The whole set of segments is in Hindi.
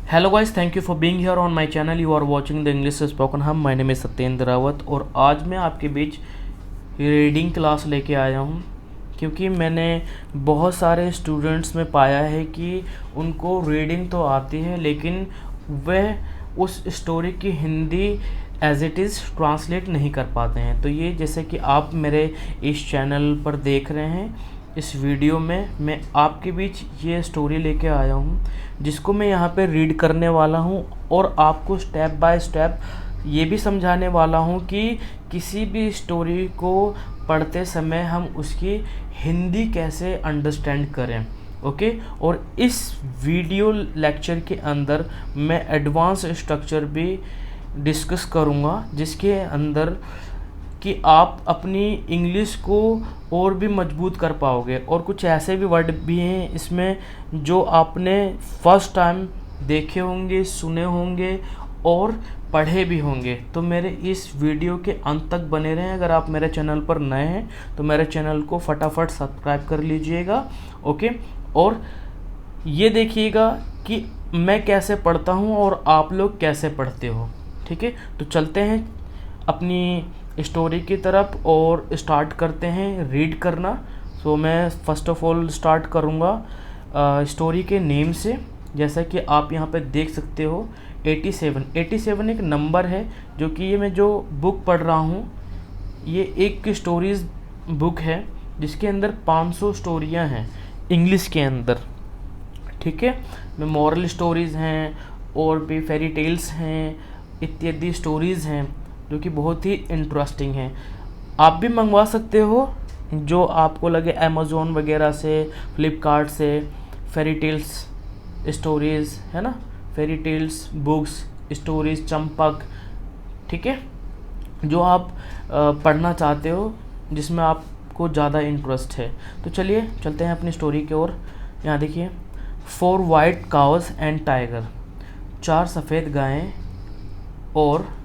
Hello guys, thank you for being here on my channel. You are watching the English spoken हम। My name is Satyendra Rawat और आज मैं आपके बीच रीडिंग क्लास लेके आया हूँ क्योंकि मैंने बहुत सारे स्टूडेंट्स में पाया है कि उनको रीडिंग तो आती है लेकिन वह उस स्टोरी की Hindi as it is translate नहीं कर पाते हैं। तो ये जैसे कि आप मेरे इस चैनल पर देख रहे हैं, इस वीडियो में मैं आपके बीच ये स्टोरी लेके आया हूँ जिसको मैं यहाँ पे रीड करने वाला हूँ और आपको स्टेप बाय स्टेप ये भी समझाने वाला हूँ कि किसी भी स्टोरी को पढ़ते समय हम उसकी हिंदी कैसे अंडरस्टैंड करें। ओके, और इस वीडियो लेक्चर के अंदर मैं एडवांस स्ट्रक्चर भी डिस्कस करूँगा जिसके अंदर कि आप अपनी इंग्लिश को और भी मजबूत कर पाओगे। और कुछ ऐसे भी वर्ड भी हैं इसमें जो आपने फर्स्ट टाइम देखे होंगे, सुने होंगे और पढ़े भी होंगे। तो मेरे इस वीडियो के अंत तक बने रहें। अगर आप मेरे चैनल पर नए हैं तो मेरे चैनल को फटाफट सब्सक्राइब कर लीजिएगा। ओके, और ये देखिएगा कि मैं कैसे पढ़ता हूँ और आप लोग कैसे पढ़ते हो। ठीक है, तो चलते हैं अपनी स्टोरी की तरफ और स्टार्ट करते हैं रीड करना। सो मैं फ़र्स्ट ऑफ ऑल स्टार्ट करूँगा स्टोरी के नेम से। जैसा कि आप यहाँ पे देख सकते हो 87 एक नंबर है जो कि ये मैं जो बुक पढ़ रहा हूँ ये एक स्टोरीज़ बुक है जिसके अंदर 500 स्टोरियाँ हैं इंग्लिश के अंदर। ठीक है, में मॉरल स्टोरीज़ हैं और भी फेरी टेल्स हैं, इत्यादि स्टोरीज़ हैं जो कि बहुत ही इंटरेस्टिंग हैं। आप भी मंगवा सकते हो जो आपको लगे अमेज़ॉन वगैरह से, फ्लिपकार्ट से। फेरी टेल्स स्टोरीज़ है ना, fairy tales books stories Champak. ठीक है, जो आप पढ़ना चाहते हो जिसमें आपको ज़्यादा इंटरेस्ट है। तो चलिए चलते हैं अपनी स्टोरी की ओर। यहाँ देखिए, 4 वाइट काउस एंड टाइगर, 4 सफ़ेद गायें और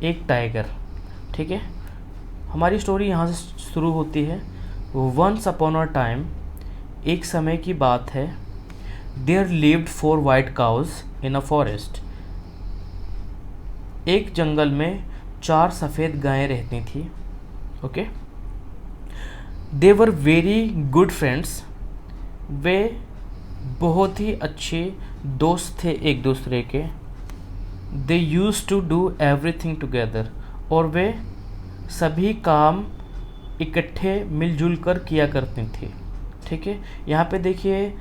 एक टाइगर। ठीक है, हमारी स्टोरी यहाँ से शुरू होती है। वंस अपॉन अ टाइम, एक समय की बात है। There lived 4 white cows in a forest, एक जंगल में 4 सफ़ेद गायें रहती थी। Okay, they were very good friends, वे बहुत ही अच्छे दोस्त थे एक दूसरे के। They used to do everything together, और वे सभी काम इकट्ठे मिलजुल कर किया करती थी। ठीक है, यहाँ पे देखिए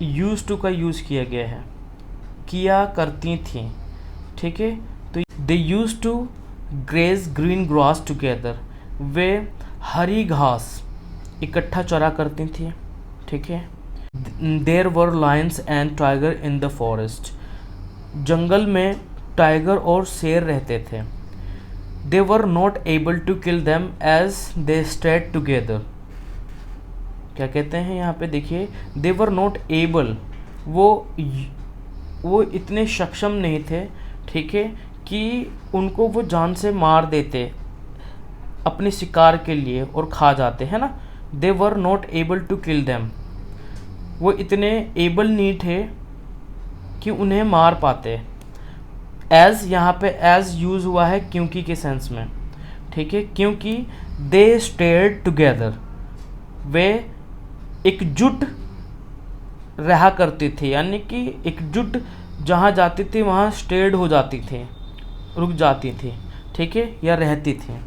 यूज़ टू का यूज़ किया गया है, किया करती थी। ठीक है, तो they used to graze green grass together, वे हरी घास इकट्ठा चरा करती थी। ठीक है, there were lions and tiger in the forest, जंगल में टाइगर और शेर रहते थे। They were not able to kill them as they stayed together, क्या कहते हैं यहाँ पे देखिए, दे वर नॉट एबल, वो इतने सक्षम नहीं थे। ठीक है, कि उनको वो जान से मार देते अपने शिकार के लिए और खा जाते हैं ना। They were not able to kill them, वो इतने एबल नहीं थे कि उन्हें मार पाते। एज यहाँ पे एज यूज़ हुआ है क्योंकि के सेंस में। ठीक है, क्योंकि दे स्टेड टुगेदर, वे एकजुट रहा करती थी, यानी कि एकजुट जहाँ जाती थी वहाँ स्टेड हो जाती थी, रुक जाती थी। ठीक है, या रहती थी।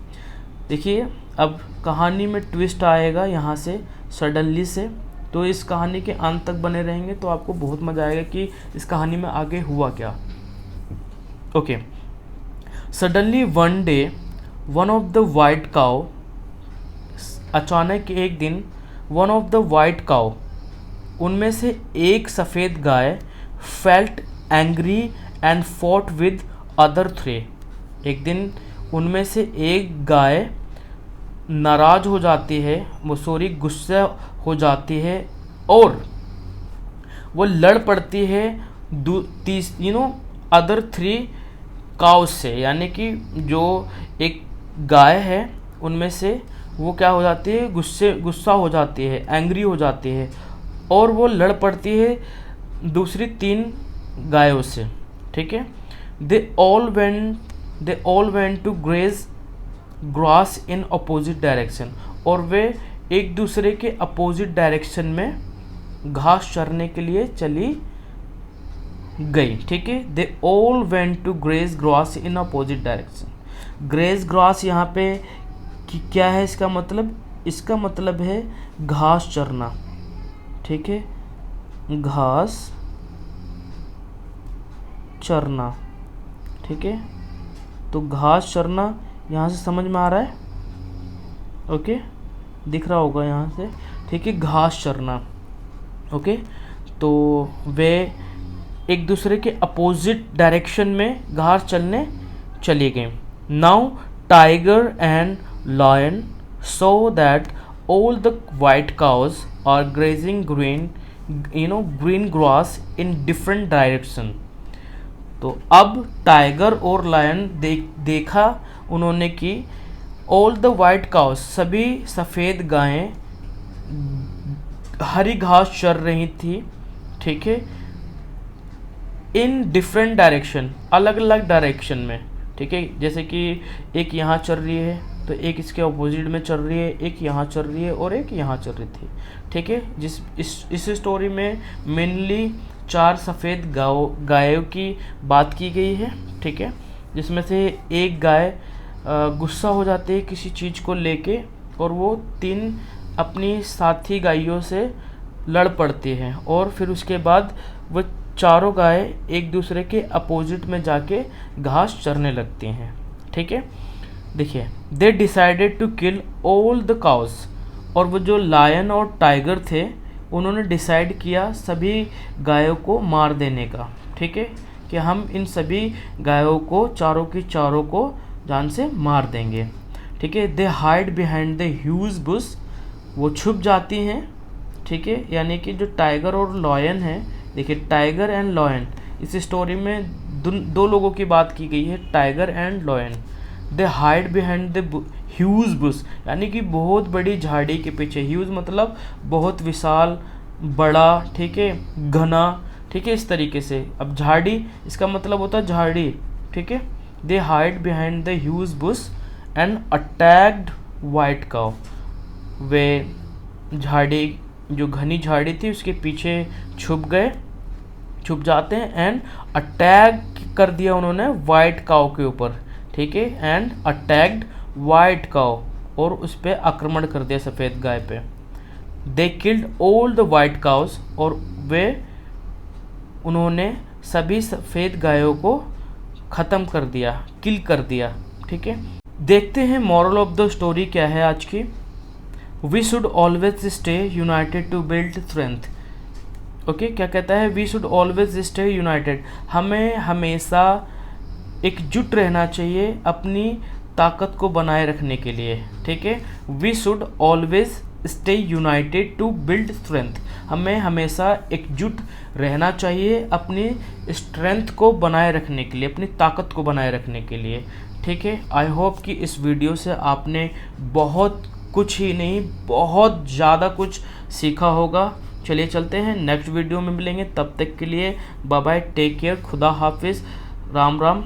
देखिए अब कहानी में ट्विस्ट आएगा यहाँ से सडनली से, तो इस कहानी के अंत तक बने रहेंगे तो आपको बहुत मज़ा आएगा कि इस कहानी में आगे हुआ क्या। Okay, suddenly one day one of the white cow, अचानक एक दिन one of the white cow, उनमें से एक सफ़ेद गाय, felt angry and fought with other 3, एक दिन उनमें से एक गाय नाराज़ हो जाती है, वो सॉरी गुस्सा हो जाती है और वो लड़ पड़ती है अदर 3 काउस से, यानी कि जो एक गाय है उनमें से वो क्या हो जाती है, गुस्सा हो जाती है, एंग्री हो जाती है और वो लड़ पड़ती है दूसरी 3 गायों से, ठीक है। They all went to graze grass in opposite direction, और वे एक दूसरे के अपोजिट डायरेक्शन में घास चरने के लिए चली गई, ठीक है। They all went to graze grass in opposite direction. Graze grass यहाँ पे क्या है इसका मतलब? इसका मतलब है घास चरना, ठीक है, घास चरना, ठीक है। तो घास चरना यहाँ से समझ में आ रहा है, ओके, दिख रहा होगा यहाँ से, ठीक है, घास चरना, ओके। तो वे एक दूसरे के अपोजिट डायरेक्शन में घास चलने चले गए। Now tiger and lion so that all the white cows are grazing green grass in different direction. तो अब टाइगर और लायन देखा उन्होंने कि ऑल द वाइट काउस, सभी सफ़ेद गायें हरी घास चर रही थी, ठीक है, इन डिफरेंट डायरेक्शन, अलग अलग डायरेक्शन में, ठीक है। जैसे कि एक यहाँ चल रही है तो एक इसके अपोजिट में चल रही है, एक यहाँ चल रही है और एक यहाँ चल रही थी, ठीक है। इस स्टोरी में मेनली 4 सफ़ेद गायों की बात की गई है, ठीक है, जिसमें से एक गाय गुस्सा हो जाती है किसी चीज़ को लेके और वो 3 अपनी साथी गायों से लड़ पड़ती हैं, और फिर उसके बाद वो चारों गाय एक दूसरे के अपोजिट में जाके घास चरने लगती हैं, ठीक है। देखिए, they decided to kill all the cows, और वो जो लायन और टाइगर थे उन्होंने डिसाइड किया सभी गायों को मार देने का, ठीक है, कि हम इन सभी गायों को, चारों की चारों को जान से मार देंगे, ठीक है। They hide behind the huge bush, वो छुप जाती हैं, ठीक है। यानी कि जो टाइगर और लॉयन है, देखिए टाइगर एंड लॉयन, इस स्टोरी में दो लोगों की बात की गई है, tiger and lion. They hide behind the huge Bush, यानी कि बहुत बड़ी झाड़ी के पीछे, ह्यूज मतलब बहुत विशाल, बड़ा, ठीक है, घना, ठीक है, इस तरीके से। अब झाड़ी इसका मतलब होता है झाड़ी, ठीक है। They hide behind the huge bush and attacked white cow, वे झाड़ी, जो घनी झाड़ी थी उसके पीछे छुप जाते हैं, एंड अटैक कर दिया उन्होंने वाइट काउ के ऊपर, ठीक है, एंड अटैक्ड वाइट काउ, और उस पर आक्रमण कर दिया सफ़ेद गाय पे। They killed all the white cows, और वे उन्होंने सभी सफ़ेद गायों को ख़त्म कर दिया, किल कर दिया, ठीक है। देखते हैं मॉरल ऑफ द स्टोरी क्या है आज की। We should always stay united to build strength, okay. क्या कहता है? We should always stay united, हमें हमेशा एकजुट रहना चाहिए अपनी ताकत को बनाए रखने के लिए, ठीक है। We should always stay united to build strength, हमें हमेशा एकजुट रहना चाहिए अपनी स्ट्रेंथ को बनाए रखने के लिए, अपनी ताकत को बनाए रखने के लिए, ठीक है। आई होप कि इस वीडियो से आपने बहुत कुछ ही नहीं, बहुत ज़्यादा कुछ सीखा होगा। चलिए चलते हैं, नेक्स्ट वीडियो में मिलेंगे, तब तक के लिए बाय बाय, टेक केयर, खुदा हाफिज़, राम राम।